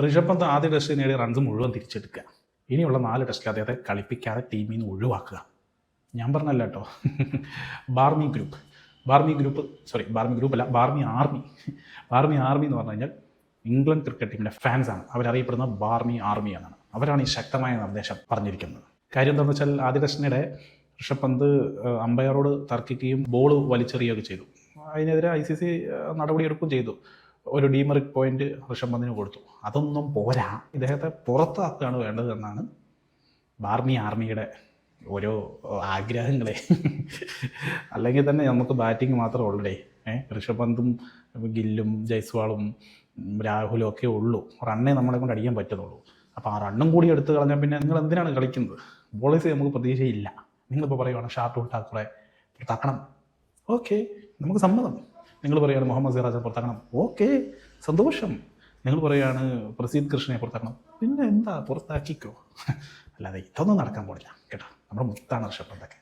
ഋഷഭ് പന്ത് ആദ്യ ടെസ്റ്റിൽ നേടിയ റൺസ് മുഴുവൻ തിരിച്ചെടുക്കുക. ഇനിയുള്ള 4 ടെസ്റ്റിൽ അദ്ദേഹത്തെ കളിപ്പിക്കാതെ ടീമിൽ നിന്ന് ഒഴിവാക്കുക. ഞാൻ പറഞ്ഞല്ല കേട്ടോ. ബാർമി ആർമി എന്ന് പറഞ്ഞു കഴിഞ്ഞാൽ ഇംഗ്ലണ്ട് ക്രിക്കറ്റ് ടീമിൻ്റെ ഫാൻസാണ്. അവരറിയപ്പെടുന്നത് ബാർമി ആർമി എന്നാണ്. അവരാണ് ഈ ശക്തമായ നിർദ്ദേശം പറഞ്ഞിരിക്കുന്നത്. കാര്യം എന്താണെന്ന് വെച്ചാൽ ആദ്യ ടെസ്റ്റിനിടെ ഋഷഭ് പന്ത് അമ്പയറോട് തർക്കിക്കുകയും ബോൾ വലിച്ചെറിയുകയൊക്കെ ചെയ്തു. അതിനെതിരെ ICC നടപടിയെടുക്കുകയും ചെയ്തു. ഒരു ഡീമെറിറ്റ് പോയിന്റ് ഋഷഭ് പന്തിന് കൊടുത്തു. അതൊന്നും പോരാ, ഇദ്ദേഹത്തെ പുറത്താക്കുകയാണ് വേണ്ടത് എന്നാണ് ബാർമി ആർമിയുടെ ഓരോ ആഗ്രഹങ്ങളെ. അല്ലെങ്കിൽ തന്നെ നമുക്ക് ബാറ്റിംഗ് മാത്രമേ ഉള്ളൂ. ഋഷഭ് പന്തും ഗില്ലും ജയ്സ്വാളും രാഹുലും ഒക്കെ ഉള്ളൂ. റണ്ണേ നമ്മളെ കൊണ്ട് അടിക്കാൻ പറ്റുന്നുള്ളൂ. അപ്പോൾ ആ റണ്ണും കൂടി എടുത്ത് കളഞ്ഞാൽ പിന്നെ നിങ്ങൾ എന്തിനാണ് കളിക്കുന്നത്? ബോളേഴ്സ് നമുക്ക് പ്രതീക്ഷയില്ല. നിങ്ങളിപ്പോൾ പറയുകയാണ് ഷാർദുൽ ഠാക്കൂറെ പുറത്താക്കണം. ഓക്കെ, നമുക്ക് സമ്മതം. നിങ്ങൾ പറയുകയാണ് മുഹമ്മദ് സിറാജിനെ പുറത്താക്കണം. ഓക്കെ, സന്തോഷം. നിങ്ങൾ പറയുകയാണ് പ്രസീദ് കൃഷ്ണയെ പുറത്താക്കണം. പിന്നെ എന്താ, പുറത്താക്കിക്കോ. അല്ലാതെ ഇതൊന്നും നടക്കാൻ പാടില്ല കേട്ടോ. നമ്മുടെ മുത്താണ് ഋഷഭ് പന്തൊക്കെ.